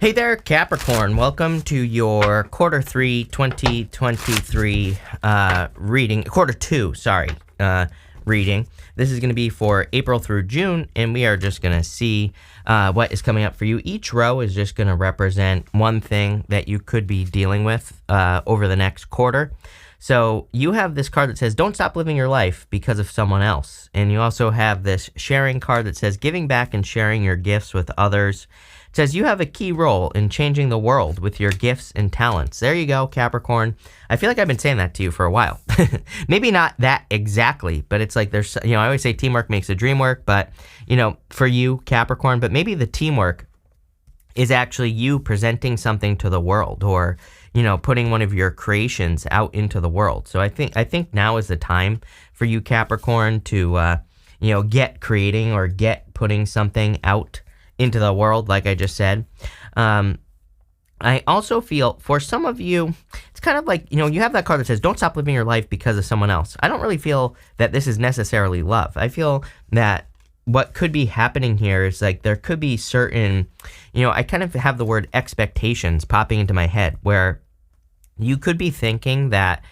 Hey there, Capricorn. Welcome to your quarter 3 2023 reading, quarter 2, sorry, reading. This is going to be for April through June, and we are just going to see what is coming up for you. Each row is just going to represent one thing that you could be dealing with over the next quarter. So you have this card that says, don't stop living your life because of someone else. And you also have this sharing card that says, giving back and sharing your gifts with others. It says you have a key role in changing the world with your gifts and talents. There you go, Capricorn. I feel like I've been saying that to you for a while. Maybe not that exactly, but it's like there's, I always say teamwork makes the dream work, but, for you, Capricorn, but maybe the teamwork is actually you presenting something to the world or, putting one of your creations out into the world. So I think now is the time for you, Capricorn, to, get creating or get putting something out into the world, like I just said. I also feel for some of you, it's kind of like, you have that card that says, don't stop living your life because of someone else. I don't really feel that this is necessarily love. I feel that what could be happening here is like there could be certain, I kind of have the word expectations popping into my head where you could be thinking that,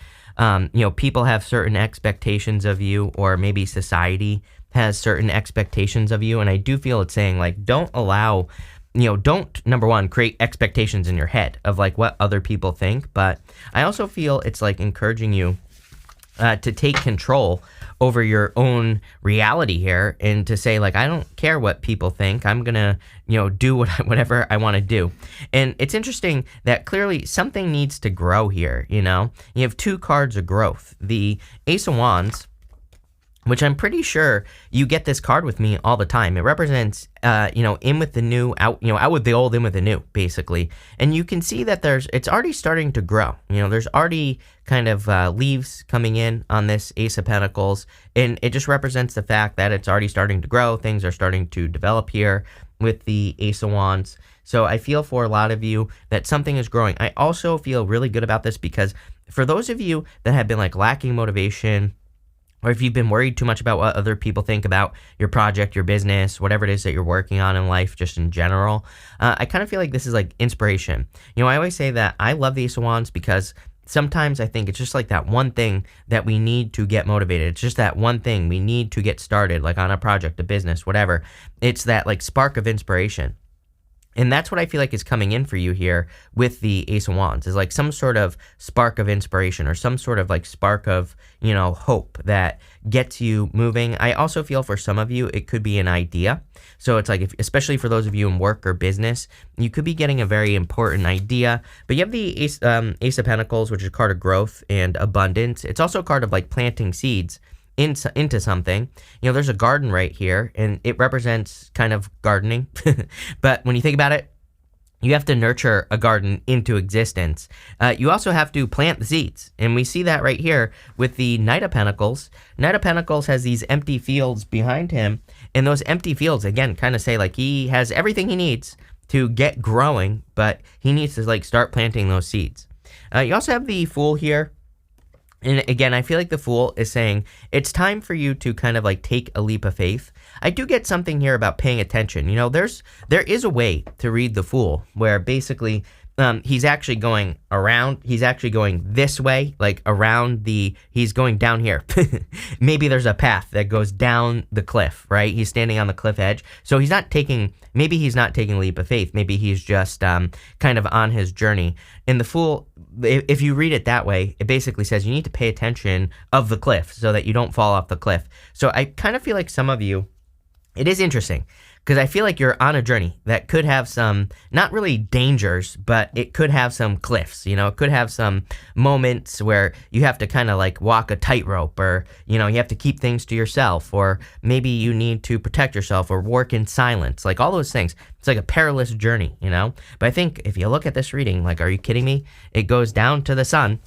people have certain expectations of you, or maybe society has certain expectations of you. And I do feel it's saying like, don't allow, don't, number one, create expectations in your head of like what other people think. But I also feel it's like encouraging you to take control over your own reality here and to say like, I don't care what people think. I'm going to, do whatever I want to do. And it's interesting that clearly something needs to grow here. You have two cards of growth, the Ace of Wands, which I'm pretty sure you get this card with me all the time. It represents, in with the new, out with the old, in with the new, basically. And you can see that it's already starting to grow. There's already kind of leaves coming in on this Ace of Pentacles. And it just represents the fact that it's already starting to grow. Things are starting to develop here with the Ace of Wands. So I feel for a lot of you that something is growing. I also feel really good about this because for those of you that have been like lacking motivation, or if you've been worried too much about what other people think about your project, your business, whatever it is that you're working on in life, just in general, I kind of feel like this is like inspiration. I always say that I love the Ace of Wands because sometimes I think it's just like that one thing that we need to get motivated. It's just that one thing we need to get started, like on a project, a business, whatever. It's that like spark of inspiration. And that's what I feel like is coming in for you here with the Ace of Wands, is like some sort of spark of inspiration or some sort of like spark of, hope that gets you moving. I also feel for some of you, it could be an idea. So it's like, especially for those of you in work or business, you could be getting a very important idea. But you have the Ace of Pentacles, which is a card of growth and abundance. It's also a card of like planting seeds into something. There's a garden right here, and it represents kind of gardening. But when you think about it, you have to nurture a garden into existence. You also have to plant the seeds, and we see that right here with the Knight of Pentacles. Knight of Pentacles has these empty fields behind him, and those empty fields, again, kind of say like he has everything he needs to get growing, but he needs to like start planting those seeds. You also have the Fool here. And again, I feel like the Fool is saying it's time for you to kind of like take a leap of faith. I do get something here about paying attention. There is a way to read the Fool where basically he's actually going around. He's actually going this way, like he's going down here. Maybe there's a path that goes down the cliff, right? He's standing on the cliff edge. So maybe he's not taking a leap of faith. Maybe he's just kind of on his journey. And the Fool, if you read it that way, it basically says you need to pay attention of the cliff so that you don't fall off the cliff. So I kind of feel like some of you, it is interesting because I feel like you're on a journey that could have some, not really dangers, but it could have some cliffs, it could have some moments where you have to kind of like walk a tightrope, or, you have to keep things to yourself, or maybe you need to protect yourself or work in silence, like all those things. It's like a perilous journey, But I think if you look at this reading, like, are you kidding me? It goes down to the sun.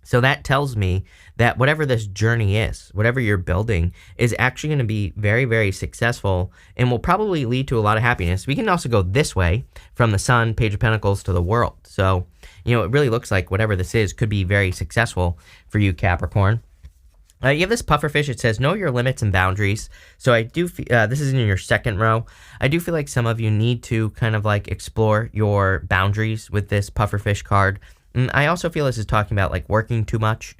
So that tells me that whatever this journey is, whatever you're building, is actually going to be very, very successful and will probably lead to a lot of happiness. We can also go this way from the Sun, Page of Pentacles, to the World. So, it really looks like whatever this is could be very successful for you, Capricorn. You have this pufferfish. It says, know your limits and boundaries. So I do, this is in your second row. I do feel like some of you need to kind of like explore your boundaries with this pufferfish card. And I also feel this is talking about like working too much.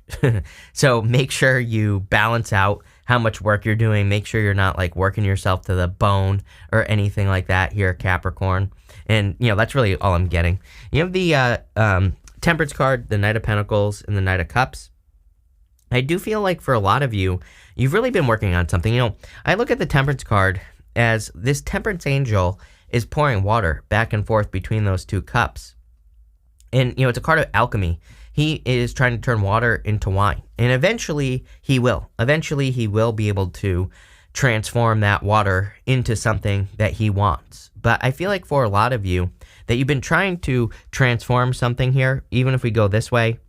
So make sure you balance out how much work you're doing. Make sure you're not like working yourself to the bone or anything like that here, Capricorn. And, that's really all I'm getting. You have the Temperance card, the Knight of Pentacles, and the Knight of Cups. I do feel like for a lot of you, you've really been working on something. I look at the Temperance card as this Temperance angel is pouring water back and forth between those two cups. And, it's a card of alchemy. He is trying to turn water into wine. And eventually he will. Eventually he will be able to transform that water into something that he wants. But I feel like for a lot of you that you've been trying to transform something here, even if we go this way,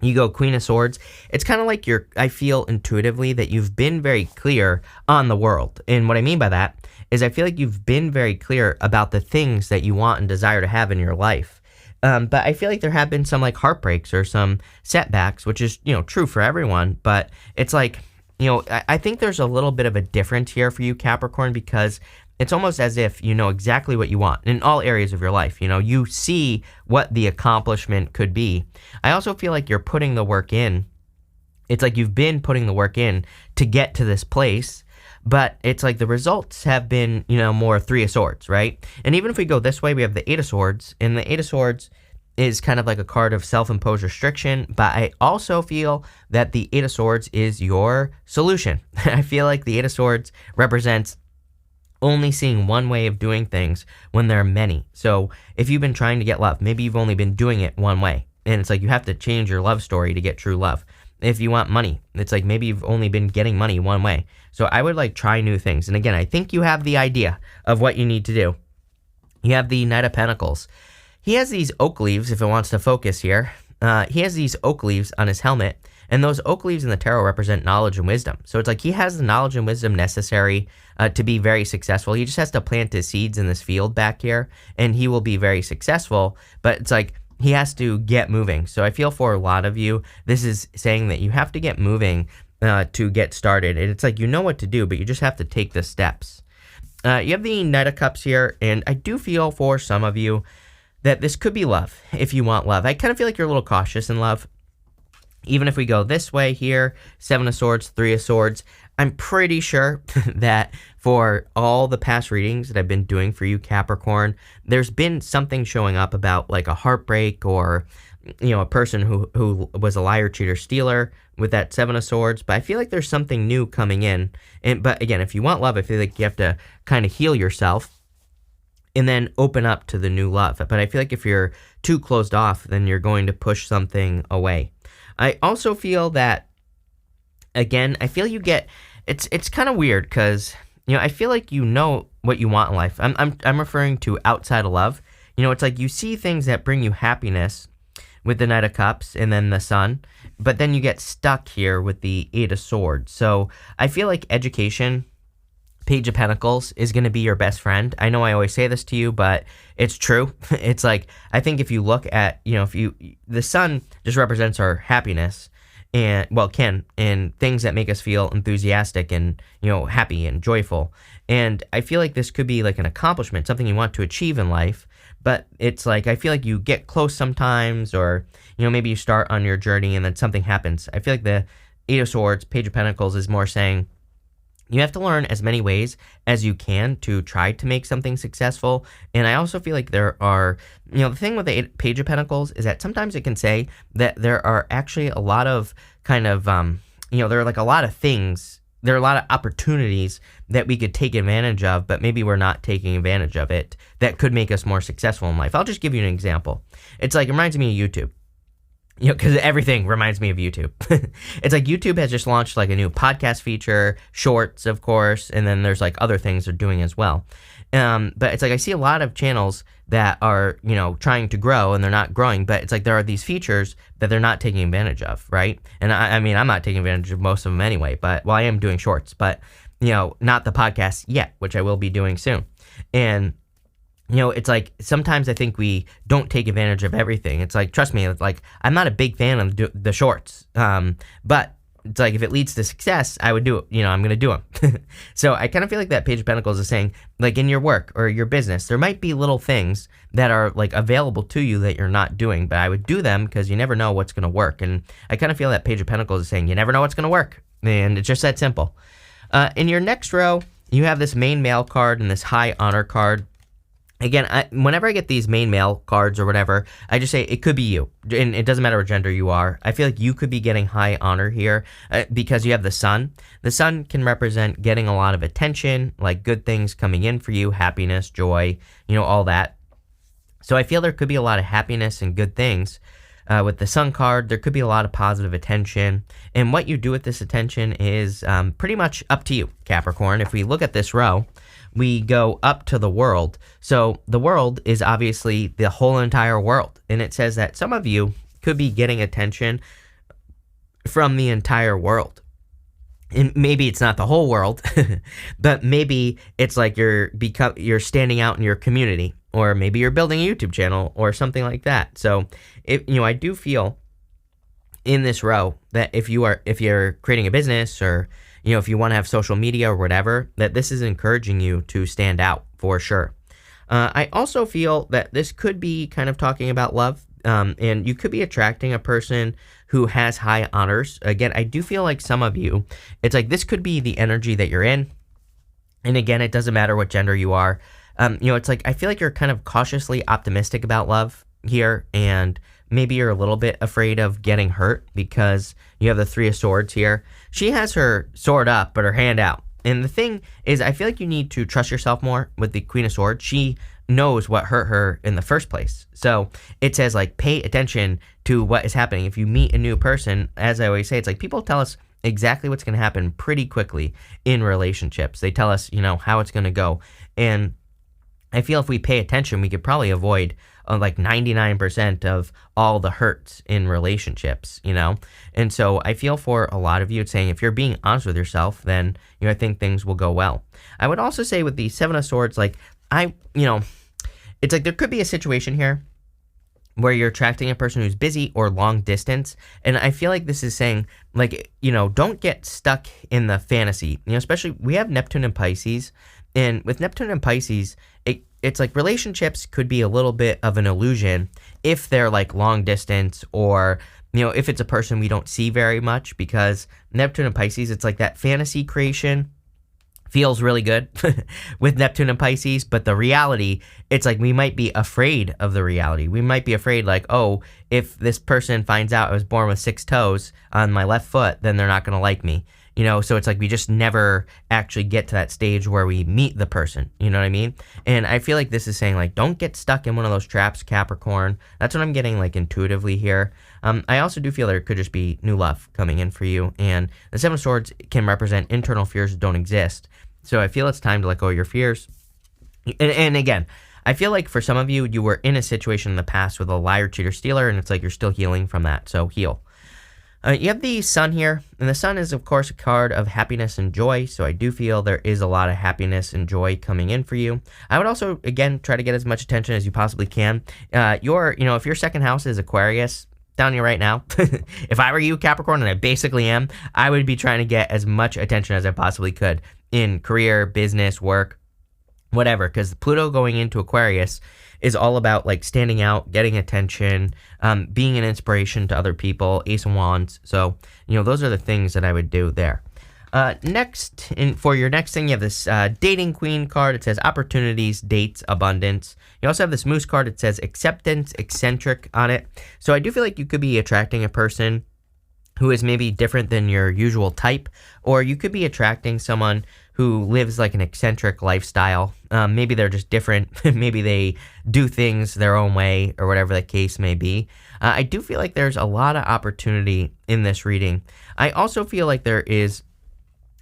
you go Queen of Swords. It's kind of like I feel intuitively that you've been very clear on the world. And what I mean by that is I feel like you've been very clear about the things that you want and desire to have in your life. But I feel like there have been some like heartbreaks or some setbacks, which is, true for everyone. But it's like, I think there's a little bit of a difference here for you, Capricorn, because it's almost as if you know exactly what you want in all areas of your life. You see what the accomplishment could be. I also feel like you're putting the work in. It's like you've been putting the work in to get to this place, but it's like the results have been, more Three of Swords, right? And even if we go this way, we have the Eight of Swords, and the Eight of Swords is kind of like a card of self-imposed restriction, but I also feel that the Eight of Swords is your solution. I feel like the Eight of Swords represents only seeing one way of doing things when there are many. So if you've been trying to get love, maybe you've only been doing it one way, and it's like you have to change your love story to get true love. If you want money, it's like maybe you've only been getting money one way. So I would like try new things. And again, I think you have the idea of what you need to do. You have the Knight of Pentacles. He has these oak leaves, if it wants to focus here. He has these oak leaves on his helmet, and those oak leaves in the tarot represent knowledge and wisdom. So it's like he has the knowledge and wisdom necessary to be very successful. He just has to plant his seeds in this field back here, and he will be very successful. But it's like he has to get moving. So I feel for a lot of you, this is saying that you have to get moving to get started. And it's like you know what to do, but you just have to take the steps. You have the Knight of Cups here, and I do feel for some of you that this could be love, if you want love. I kind of feel like you're a little cautious in love. Even if we go this way here, Seven of Swords, Three of Swords, I'm pretty sure that for all the past readings that I've been doing for you, Capricorn, there's been something showing up about like a heartbreak or, a person who was a liar, cheater, stealer with that Seven of Swords. But I feel like there's something new coming in. But again, if you want love, I feel like you have to kind of heal yourself and then open up to the new love. But I feel like if you're too closed off, then you're going to push something away. I also feel that, again, I feel you get, it's kind of weird because, I feel like you know what you want in life. I'm referring to outside of love. It's like you see things that bring you happiness with the Knight of Cups and then the Sun, but then you get stuck here with the Eight of Swords. So I feel like education, Page of Pentacles is going to be your best friend. I know I always say this to you, but it's true. It's like, I think if you look at, the sun just represents our happiness and, and things that make us feel enthusiastic and, happy and joyful. And I feel like this could be like an accomplishment, something you want to achieve in life. But it's like, I feel like you get close sometimes, or, maybe you start on your journey and then something happens. I feel like the Eight of Swords, Page of Pentacles is more saying, you have to learn as many ways as you can to try to make something successful. And I also feel like there are, the thing with the Page of Pentacles is that sometimes it can say that there are actually a lot of kind of, there are like a lot of things, there are a lot of opportunities that we could take advantage of, but maybe we're not taking advantage of it that could make us more successful in life. I'll just give you an example. It's like, it reminds me of YouTube. Because everything reminds me of YouTube. It's like YouTube has just launched like a new podcast feature, shorts, of course, and then there's like other things they're doing as well. But it's like I see a lot of channels that are, trying to grow and they're not growing, but it's like there are these features that they're not taking advantage of, right? And I mean, I'm not taking advantage of most of them anyway, but, I am doing shorts, but, not the podcast yet, which I will be doing soon. And it's like sometimes I think we don't take advantage of everything. It's like, trust me, like I'm not a big fan of the shorts. But it's like if it leads to success, I would do it. I'm going to do them. So I kind of feel like that Page of Pentacles is saying, like in your work or your business, there might be little things that are like available to you that you're not doing, but I would do them because you never know what's going to work. And I kind of feel that Page of Pentacles is saying, you never know what's going to work. And it's just that simple. In your next row, you have this main male card and this high honor card. Again, whenever I get these main male cards or whatever, I just say it could be you. And it doesn't matter what gender you are. I feel like you could be getting high honor here because you have the sun. The sun can represent getting a lot of attention, like good things coming in for you, happiness, joy, all that. So I feel there could be a lot of happiness and good things. With the sun card, there could be a lot of positive attention. And what you do with this attention is pretty much up to you, Capricorn. If we look at this row, we go up to the world. So the world is obviously the whole entire world. And it says that some of you could be getting attention from the entire world. And maybe it's not the whole world, but maybe it's like you're standing out in your community, or maybe you're building a YouTube channel or something like that. So I do feel in this row that if you're creating a business, or if you want to have social media or whatever, that this is encouraging you to stand out for sure. I also feel that this could be kind of talking about love, and you could be attracting a person who has high honors. Again, I do feel like some of you, it's like this could be the energy that you're in. And again, it doesn't matter what gender you are. It's like I feel like you're kind of cautiously optimistic about love here, and maybe you're a little bit afraid of getting hurt because you have the Three of Swords here. She has her sword up, but her hand out. And the thing is, I feel like you need to trust yourself more with the Queen of Swords. She knows what hurt her in the first place. So it says, like, pay attention to what is happening. If you meet a new person, as I always say, it's like people tell us exactly what's going to happen pretty quickly in relationships. They tell us, how it's going to go. And I feel if we pay attention, we could probably avoid like 99% of all the hurts in relationships, And so I feel for a lot of you, it's saying if you're being honest with yourself, then, I think things will go well. I would also say with the Seven of Swords, like, it's like there could be a situation here where you're attracting a person who's busy or long distance. And I feel like this is saying, like, don't get stuck in the fantasy, especially we have Neptune and Pisces. And with Neptune and Pisces, it's like relationships could be a little bit of an illusion if they're like long distance, or, if it's a person we don't see very much, because Neptune and Pisces, it's like that fantasy creation feels really good with Neptune and Pisces, but the reality, it's like we might be afraid of the reality. We might be afraid, like, oh, if this person finds out I was born with 6 toes on my left foot, then they're not going to like me. So it's like we just never actually get to that stage where we meet the person, you know what I mean? And I feel like this is saying, like, don't get stuck in one of those traps, Capricorn. That's what I'm getting, like, intuitively here. I also do feel there could just be new love coming in for you, and the Seven of Swords can represent internal fears that don't exist. So I feel it's time to let go of your fears. And again, I feel like for some of you, you were in a situation in the past with a liar, cheater, stealer, and it's like you're still healing from that, so heal. You have the Sun here, and the Sun is, of course, a card of happiness and joy, so I do feel there is a lot of happiness and joy coming in for you. I would also, again, try to get as much attention as you possibly can. If your second house is Aquarius, telling you right now, if I were you, Capricorn, and I basically am, I would be trying to get as much attention as I possibly could in career, business, work, whatever, because Pluto going into Aquarius is all about like standing out, getting attention, being an inspiration to other people, Ace of Wands. So, those are the things that I would do there. Next, for your next thing, you have this Dating Queen card. It says opportunities, dates, abundance. You also have this Moose card. It says acceptance, eccentric on it. So I do feel like you could be attracting a person who is maybe different than your usual type, or you could be attracting someone who lives like an eccentric lifestyle. Maybe they're just different. Maybe they do things their own way, or whatever the case may be. I do feel like there's a lot of opportunity in this reading. I also feel like there is,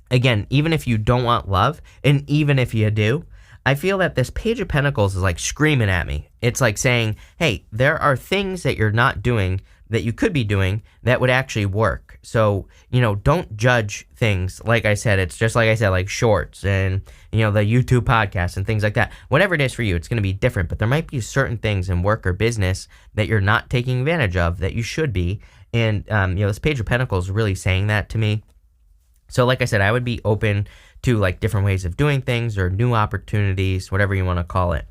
again, even if you don't want love, and even if you do, I feel that this Page of Pentacles is like screaming at me. It's like saying, hey, there are things that you're not doing that you could be doing that would actually work. So, don't judge things. Like I said, it's just like I said, like shorts and, the YouTube podcast and things like that. Whatever it is for you, it's going to be different, but there might be certain things in work or business that you're not taking advantage of that you should be. And, this Page of Pentacles is really saying that to me. So like I said, I would be open to like different ways of doing things or new opportunities, whatever you want to call it.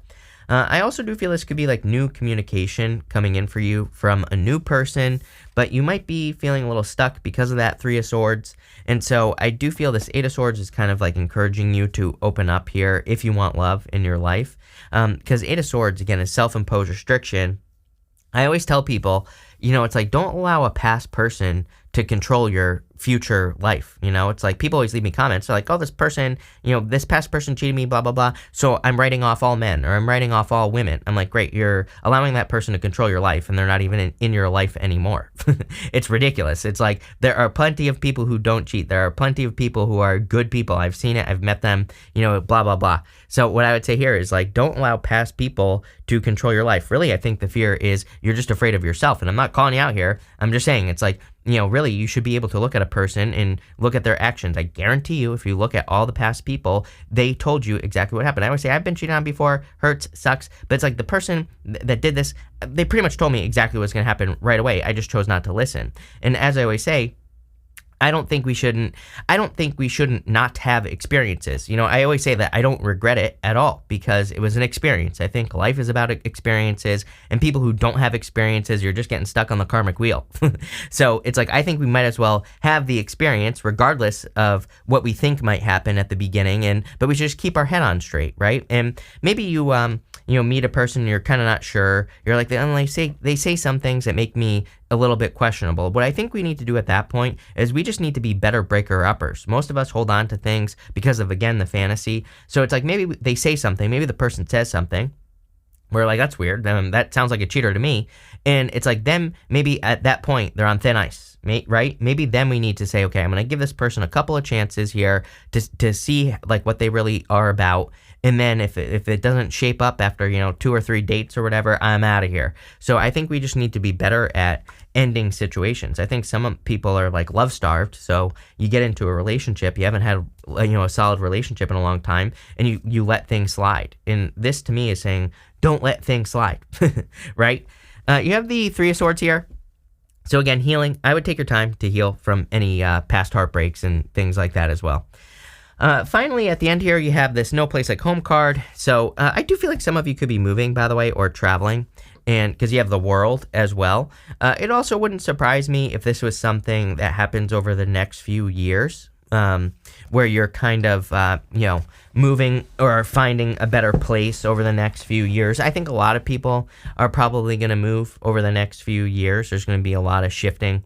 I also do feel this could be like new communication coming in for you from a new person, but you might be feeling a little stuck because of that Three of Swords. And so I do feel this Eight of Swords is kind of like encouraging you to open up here if you want love in your life. Because Eight of Swords, again, is self-imposed restriction. I always tell people, it's like, don't allow a past person to control your future life. It's like people always leave me comments. They're like, oh, this person, this past person cheated me, blah, blah, blah. So I'm writing off all men, or I'm writing off all women. I'm like, great. You're allowing that person to control your life, and they're not even in your life anymore. It's ridiculous. It's like, there are plenty of people who don't cheat. There are plenty of people who are good people. I've seen it. I've met them, blah, blah, blah. So what I would say here is like, don't allow past people to control your life. Really, I think the fear is you're just afraid of yourself. And I'm not calling you out here. I'm just saying it's like, really, you should be able to look at a person and look at their actions. I guarantee you, if you look at all the past people, they told you exactly what happened. I always say, I've been cheated on before, hurts, sucks, but it's like the person that did this, they pretty much told me exactly what's going to happen right away. I just chose not to listen. And as I always say, I don't think we shouldn't not have experiences. I always say that I don't regret it at all because it was an experience. I think life is about experiences, and people who don't have experiences, you're just getting stuck on the karmic wheel. So it's like, I think we might as well have the experience regardless of what we think might happen at the beginning, but we should just keep our head on straight, right? And maybe you meet a person, you're kind of not sure. You're like, they say some things that make me a little bit questionable. What I think we need to do at that point is we just need to be better breaker-uppers. Most of us hold on to things because of, again, the fantasy. So it's like, maybe they say something, maybe the person says something, we're like, that's weird, that sounds like a cheater to me. And it's like, then maybe at that point, they're on thin ice, right? Maybe then we need to say, okay, I'm going to give this person a couple of chances here to see like what they really are about. And then if it doesn't shape up after, 2 or 3 dates or whatever, I'm out of here. So I think we just need to be better at ending situations. I think some people are like love starved. So you get into a relationship, you haven't had, a solid relationship in a long time, and you let things slide. And this to me is saying, don't let things slide, right? You have the Three of Swords here. So again, healing. I would take your time to heal from any past heartbreaks and things like that as well. Finally, at the end here, you have this No Place Like Home card. So I do feel like some of you could be moving, by the way, or traveling, and because you have the World as well. It also wouldn't surprise me if this was something that happens over the next few years, where you're kind of, moving or finding a better place over the next few years. I think a lot of people are probably going to move over the next few years. There's going to be a lot of shifting.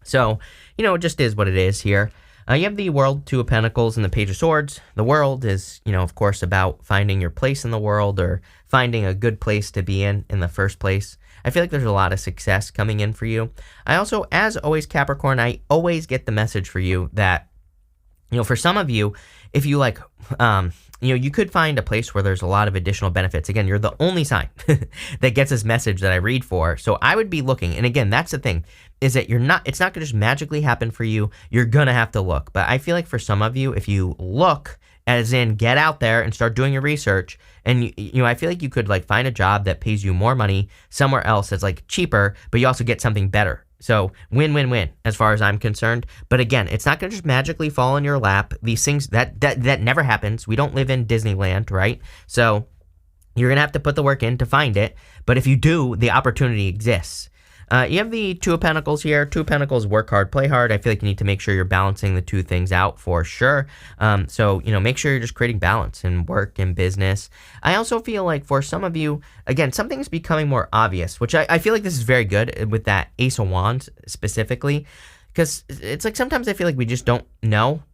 So, it just is what it is here. You have the World, Two of Pentacles, and the Page of Swords. The World is, of course, about finding your place in the world or finding a good place to be in the first place. I feel like there's a lot of success coming in for you. I also, as always, Capricorn, I always get the message for you that, for some of you, if you like, you could find a place where there's a lot of additional benefits. Again, you're the only sign that gets this message that I read for. So I would be looking. And again, that's the thing, is that it's not going to just magically happen for you. You're going to have to look. But I feel like for some of you, if you look, as in get out there and start doing your research, and I feel like you could like find a job that pays you more money somewhere else that's like cheaper, but you also get something better. So win-win-win as far as I'm concerned. But again, it's not going to just magically fall in your lap. These things, that never happens. We don't live in Disneyland, right? So you're going to have to put the work in to find it. But if you do, the opportunity exists. You have the Two of Pentacles here. Two of Pentacles, work hard, play hard. I feel like you need to make sure you're balancing the two things out for sure. So, make sure you're just creating balance in work and business. I also feel like for some of you, again, something's becoming more obvious, which I feel like this is very good with that Ace of Wands specifically, because it's like sometimes I feel like we just don't know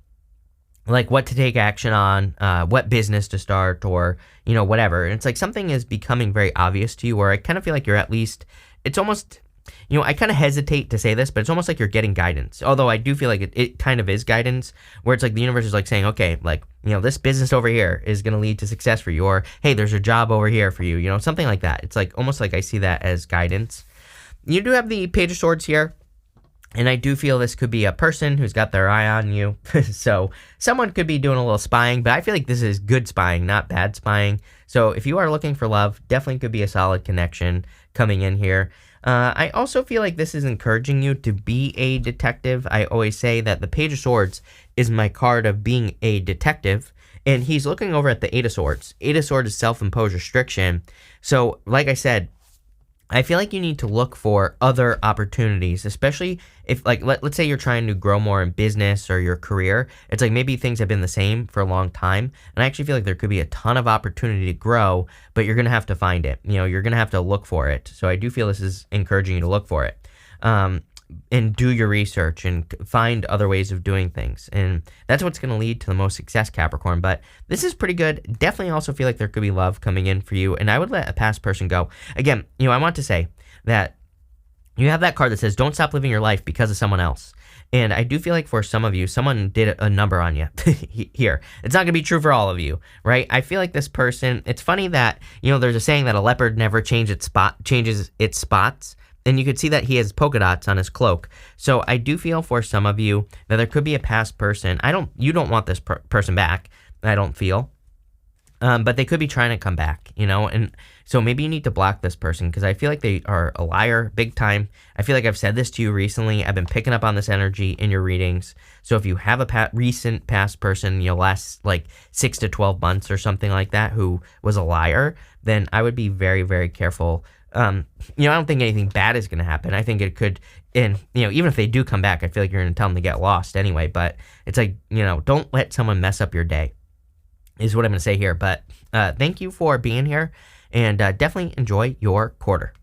like what to take action on, what business to start, or, whatever. And it's like something is becoming very obvious to you, where I kind of feel like you're at least, it's almost, I kind of hesitate to say this, but it's almost like you're getting guidance. Although I do feel like it kind of is guidance, where it's like the universe is like saying, okay, like, this business over here is going to lead to success for you, or hey, there's a job over here for you, something like that. It's like almost like I see that as guidance. You do have the Page of Swords here. And I do feel this could be a person who's got their eye on you. So someone could be doing a little spying, but I feel like this is good spying, not bad spying. So if you are looking for love, definitely could be a solid connection coming in here. I also feel like this is encouraging you to be a detective. I always say that the Page of Swords is my card of being a detective. And he's looking over at the Eight of Swords. Eight of Swords is self-imposed restriction. So like I said, I feel like you need to look for other opportunities, especially if, like, let's say you're trying to grow more in business or your career. It's like maybe things have been the same for a long time. And I actually feel like there could be a ton of opportunity to grow, but you're going to have to find it. You're going to have to look for it. So I do feel this is encouraging you to look for it. And do your research and find other ways of doing things. And that's what's going to lead to the most success, Capricorn. But this is pretty good. Definitely also feel like there could be love coming in for you. And I would let a past person go. Again, I want to say that you have that card that says, don't stop living your life because of someone else. And I do feel like for some of you, someone did a number on you here. It's not going to be true for all of you, right? I feel like this person, it's funny that, there's a saying that a leopard never changes its spots. And you could see that he has polka dots on his cloak. So I do feel for some of you that there could be a past person. You don't want this person back, I don't feel. But they could be trying to come back, and so maybe you need to block this person because I feel like they are a liar big time. I feel like I've said this to you recently. I've been picking up on this energy in your readings. So if you have a recent past person, last like 6 to 12 months or something like that who was a liar, then I would be very, very careful. I don't think anything bad is going to happen. I think it could, and, even if they do come back, I feel like you're going to tell them to get lost anyway. But it's like, don't let someone mess up your day is what I'm going to say here. But thank you for being here, and definitely enjoy your quarter.